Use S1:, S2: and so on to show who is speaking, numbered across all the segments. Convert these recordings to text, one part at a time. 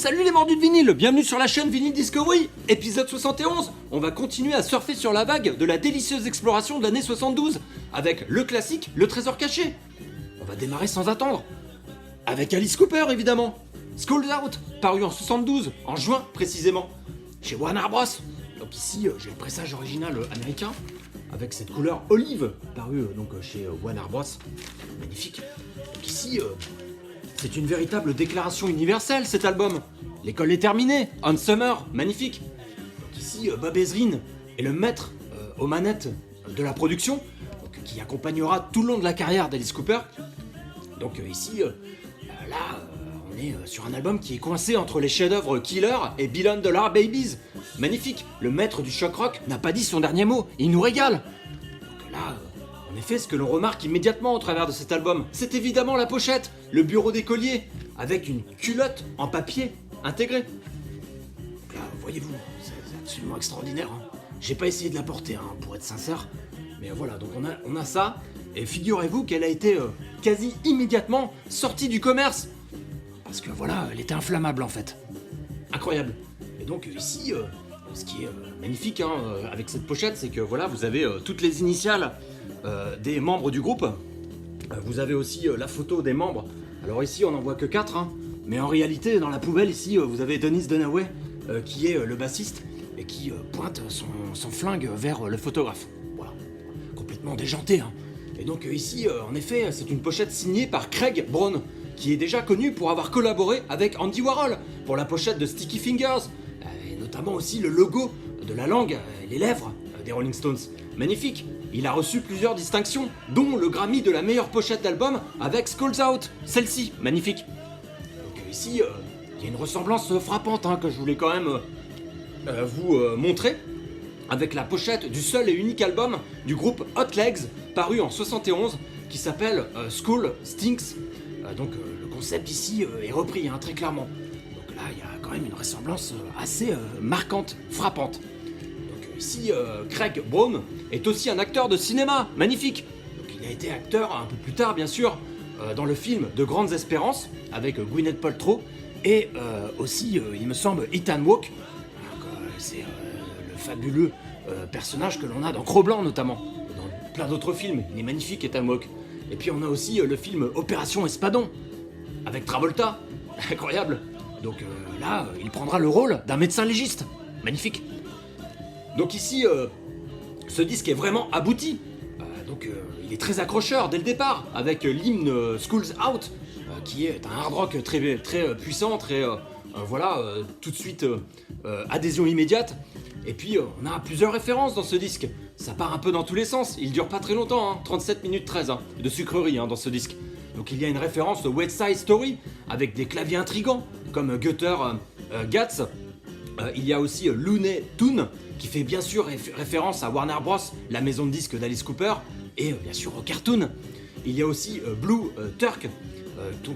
S1: Salut les mordus de vinyle, bienvenue sur la chaîne Vinyl Discovery, épisode 71. On va continuer à surfer sur la vague de la délicieuse exploration de l'année 72, avec le classique, le trésor caché. On va démarrer sans attendre, avec Alice Cooper évidemment. Skulls Out, paru en 72, en juin précisément, chez Warner Bros. Donc ici, j'ai le pressage original américain, avec cette couleur olive, paru chez Warner Bros. Magnifique. Donc ici... c'est une véritable déclaration universelle cet album. L'école est terminée, On Summer, magnifique. Donc ici, Bob Ezrin est le maître aux manettes de la production, donc, qui accompagnera tout le long de la carrière d'Alice Cooper. Donc ici, on est sur un album qui est coincé entre les chefs-d'œuvre Killer et Billion Dollar Babies. Magnifique, le maître du shock rock n'a pas dit son dernier mot, il nous régale. Donc là... en effet, ce que l'on remarque immédiatement au travers de cet album, c'est évidemment la pochette, le bureau d'écolier, avec une culotte en papier intégrée. Donc là, voyez-vous, c'est absolument extraordinaire. Hein. J'ai pas essayé de la porter, pour être sincère. Mais voilà, donc on a ça, et figurez-vous qu'elle a été quasi immédiatement sortie du commerce. Parce que voilà, elle était inflammable en fait. Incroyable. Et donc ici, ce qui est magnifique avec cette pochette, c'est que voilà, vous avez toutes les initiales des membres du groupe. Vous avez aussi la photo des membres. Alors ici on n'en voit que 4, mais en réalité dans la poubelle ici vous avez Dennis Dunaway qui est le bassiste et qui pointe son flingue vers le photographe. Voilà, complètement déjanté. Et donc ici en effet c'est une pochette signée par Craig Brown, qui est déjà connu pour avoir collaboré avec Andy Warhol pour la pochette de Sticky Fingers, et notamment aussi le logo de la langue, les lèvres des Rolling Stones. Magnifique. Il a reçu plusieurs distinctions, dont le Grammy de la meilleure pochette d'album avec Skulls Out, celle-ci, magnifique. Donc ici, il y a une ressemblance frappante que je voulais quand même vous montrer, avec la pochette du seul et unique album du groupe Hot Legs, paru en 71, qui s'appelle Skull Stinks. Donc le concept ici est repris, très clairement. Donc là, il y a quand même une ressemblance assez marquante, frappante. Ici, Craig Brown est aussi un acteur de cinéma, magnifique. Donc, il a été acteur un peu plus tard, bien sûr, dans le film De Grandes Espérances, avec Gwyneth Paltrow, et aussi, il me semble, Ethan Hawke. C'est le fabuleux personnage que l'on a dans Cro-Blanc, notamment, et dans plein d'autres films. Il est magnifique, Ethan Hawke. Et puis, on a aussi le film Opération Espadon, avec Travolta, incroyable. Donc là, il prendra le rôle d'un médecin légiste, magnifique. Donc ici, ce disque est vraiment abouti, il est très accrocheur dès le départ, avec l'hymne Skulls Out, qui est un hard rock très, très puissant, très, tout de suite adhésion immédiate. Et puis on a plusieurs références dans ce disque, ça part un peu dans tous les sens, il dure pas très longtemps, 37 minutes 13 de sucrerie dans ce disque. Donc il y a une référence au West Side Story, avec des claviers intrigants, comme Gutter Gats. Il y a aussi Looney Tunes, qui fait bien sûr référence à Warner Bros, la maison de disques d'Alice Cooper, et bien sûr au cartoon. Il y a aussi Blue Turk,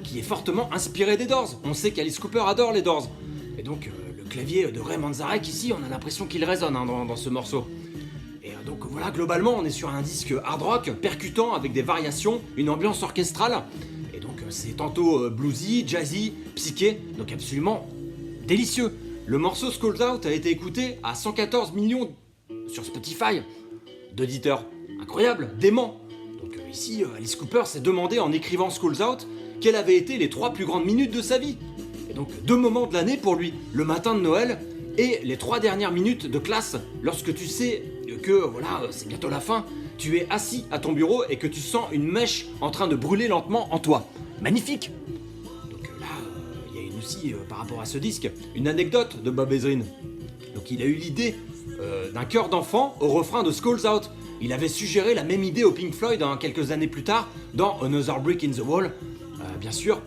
S1: qui est fortement inspiré des Doors. On sait qu'Alice Cooper adore les Doors. Et donc le clavier de Ray Manzarek ici, on a l'impression qu'il résonne dans ce morceau. Et donc voilà, globalement on est sur un disque hard rock, percutant, avec des variations, une ambiance orchestrale. Et donc c'est tantôt bluesy, jazzy, psyché, donc absolument délicieux. Le morceau Skulls Out a été écouté à 114 millions sur Spotify d'auditeurs. Incroyable, dément. Donc ici, Alice Cooper s'est demandé en écrivant Skulls Out quelles avaient été les 3 plus grandes minutes de sa vie. Et donc 2 moments de l'année pour lui, le matin de Noël et les 3 dernières minutes de classe, lorsque tu sais que voilà, c'est bientôt la fin, tu es assis à ton bureau et que tu sens une mèche en train de brûler lentement en toi. Magnifique. Aussi, par rapport à ce disque, une anecdote de Bob Ezrin. Donc il a eu l'idée d'un chœur d'enfant au refrain de Skulls Out. Il avait suggéré la même idée au Pink Floyd quelques années plus tard dans Another Brick in the Wall, bien sûr.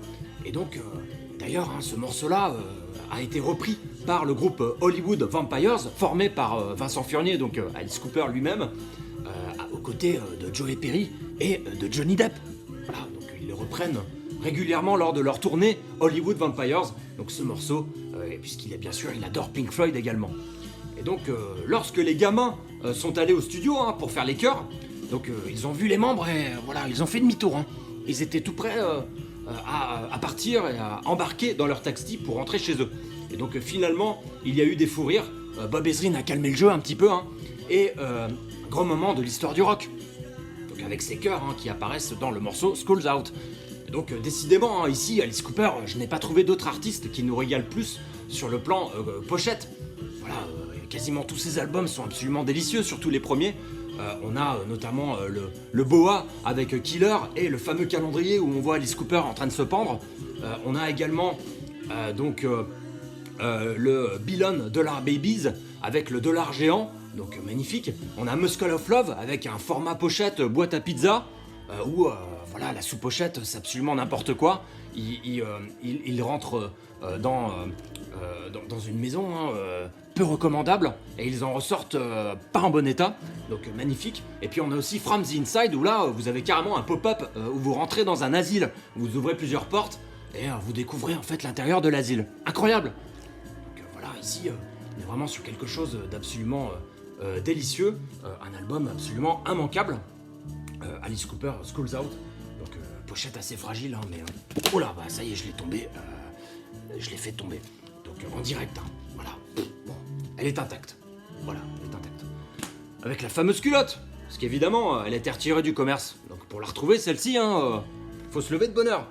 S1: Et donc, d'ailleurs, ce morceau-là a été repris par le groupe Hollywood Vampires, formé par Vincent Furnier, donc Alice Cooper lui-même, aux côtés de Joe Perry et de Johnny Depp. Voilà, donc ils le reprennent régulièrement lors de leur tournée Hollywood Vampires, donc ce morceau, puisqu'il est bien sûr, il adore Pink Floyd également. Et donc lorsque les gamins sont allés au studio pour faire les chœurs, donc ils ont vu les membres et voilà, ils ont fait demi-tour. Ils étaient tout prêts à partir et à embarquer dans leur taxi pour rentrer chez eux. Et donc finalement, il y a eu des fous rires, Bob Ezrin a calmé le jeu un petit peu, hein, et un grand moment de l'histoire du rock. Donc avec ces chœurs qui apparaissent dans le morceau School's Out. Et donc décidément, ici, Alice Cooper, je n'ai pas trouvé d'autres artistes qui nous régalent plus sur le plan pochette. Voilà, quasiment tous ces albums sont absolument délicieux, surtout les premiers. On a notamment le boa avec Killer et le fameux calendrier où on voit Alice Cooper en train de se pendre. On a également le Billon Dollar Babies avec le dollar géant, donc magnifique. On a Muscle of Love avec un format pochette boîte à pizza où voilà, la sous-pochette c'est absolument n'importe quoi. Il rentre dans une maison peu recommandable et ils en ressortent pas en bon état, donc magnifique. Et puis on a aussi From the Inside où là vous avez carrément un pop-up où vous rentrez dans un asile, vous ouvrez plusieurs portes et vous découvrez en fait l'intérieur de l'asile. Incroyable. Donc voilà, ici on est vraiment sur quelque chose d'absolument délicieux, un album absolument immanquable. Alice Cooper, School's Out, donc pochette assez fragile, mais oh là, bah ça y est, je l'ai fait tomber, donc en direct, voilà, bon, elle est intacte, voilà, elle est intacte, avec la fameuse culotte, parce qu'évidemment, elle a été retirée du commerce, donc pour la retrouver, celle-ci, faut se lever de bonne heure.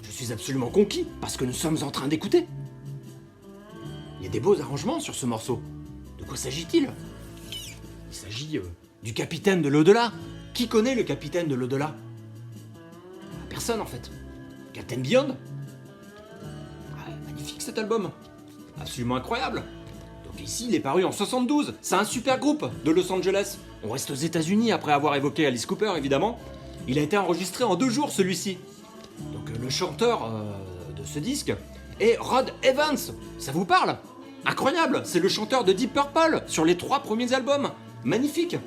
S1: Je suis absolument conquis, parce que nous sommes en train d'écouter. Il y a des beaux arrangements sur ce morceau. De quoi s'agit-il? Il s'agit du capitaine de l'au-delà. Qui connaît le capitaine de l'au-delà? Personne en fait. Captain Beyond. Magnifique cet album. Absolument incroyable. Donc ici il est paru en 72. C'est un super groupe de Los Angeles. On reste aux États-Unis après avoir évoqué Alice Cooper évidemment. Il a été enregistré en 2 jours celui-ci. Donc le chanteur de ce disque est Rod Evans. Ça vous parle? Incroyable. C'est le chanteur de Deep Purple sur les 3 premiers albums. Magnifique.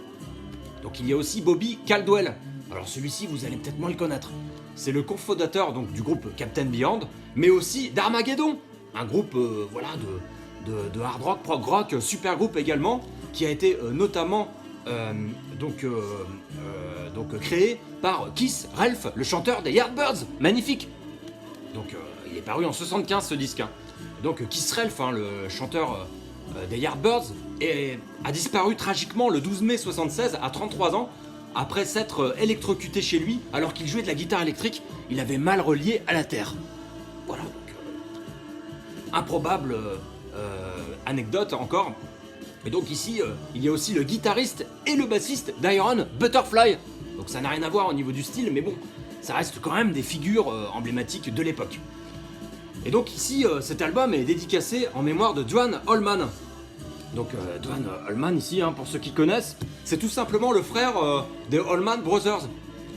S1: Donc il y a aussi Bobby Caldwell. Alors celui-ci vous allez peut-être moins le connaître. C'est le cofondateur donc du groupe Captain Beyond, mais aussi d'Armageddon, un groupe voilà de hard rock, prog rock, super groupe également, qui a été notamment créé par Keith Relf, le chanteur des Yardbirds. Magnifique. Donc il est paru en 75 ce disque. Donc Keith Relf, le chanteur des Yardbirds, a disparu tragiquement le 12 mai 76 à 33 ans après s'être électrocuté chez lui alors qu'il jouait de la guitare électrique. Il avait mal relié à la terre. Voilà, donc improbable anecdote encore. Et donc ici il y a aussi le guitariste et le bassiste d'Iron Butterfly. Donc ça n'a rien à voir au niveau du style, mais bon, ça reste quand même des figures emblématiques de l'époque. Et donc ici cet album est dédicacé en mémoire de Duane Allman. Donc Duane Allman ici, pour ceux qui connaissent, c'est tout simplement le frère des Allman Brothers.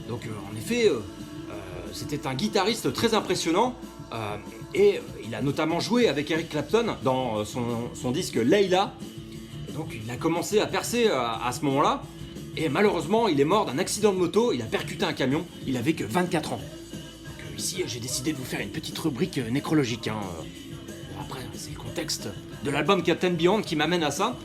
S1: Donc en effet, c'était un guitariste très impressionnant et il a notamment joué avec Eric Clapton dans son disque Layla. Et donc il a commencé à percer à ce moment-là et malheureusement il est mort d'un accident de moto, il a percuté un camion, il avait que 24 ans. Donc ici j'ai décidé de vous faire une petite rubrique nécrologique. Après c'est le contexte de l'album Captain Beyond qui m'amène à ça.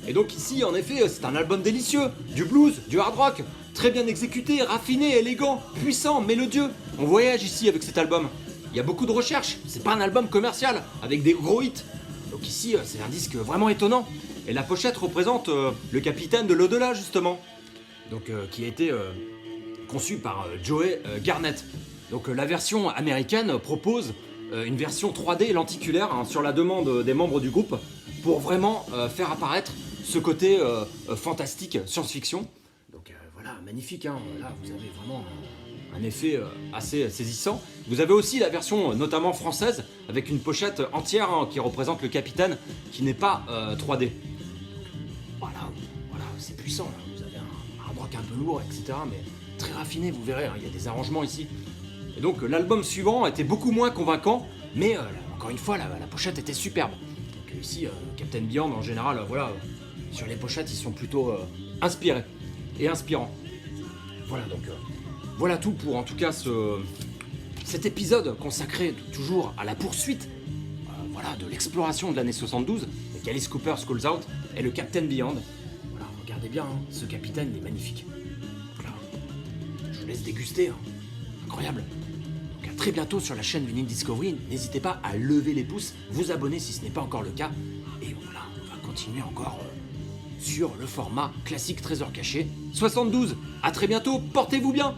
S1: Et donc ici, en effet, c'est un album délicieux, du blues, du hard rock, très bien exécuté, raffiné, élégant, puissant, mélodieux. On voyage ici avec cet album. Il y a beaucoup de recherche, c'est pas un album commercial, avec des gros hits. Donc ici, c'est un disque vraiment étonnant. Et la pochette représente le capitaine de l'au-delà, justement. Donc qui a été conçu par Joey Garnett. Donc la version américaine propose une version 3D lenticulaire sur la demande des membres du groupe pour vraiment faire apparaître ce côté fantastique, science-fiction. Donc voilà, magnifique, Là vous avez vraiment un effet assez saisissant. Vous avez aussi la version notamment française avec une pochette entière qui représente le capitaine qui n'est pas 3D. Donc, voilà, c'est puissant. Vous avez un hard rock un peu lourd, etc. Mais très raffiné, vous verrez, il y a des arrangements ici. Et donc l'album suivant était beaucoup moins convaincant, mais encore une fois la pochette était superbe. Donc ici Captain Beyond en général, sur les pochettes ils sont plutôt inspirés et inspirants. Voilà donc voilà tout pour en tout cas cet épisode consacré toujours à la poursuite de l'exploration de l'année 72 avec Alice Cooper, School's Out et le Captain Beyond. Voilà, regardez bien, ce capitaine il est magnifique. Voilà. Je vous laisse déguster, incroyable. Donc à très très bientôt sur la chaîne Vinyl Discovery. N'hésitez pas à lever les pouces, vous abonner si ce n'est pas encore le cas. Et voilà, on va continuer encore sur le format classique Trésor Caché 72. À très bientôt, portez-vous bien.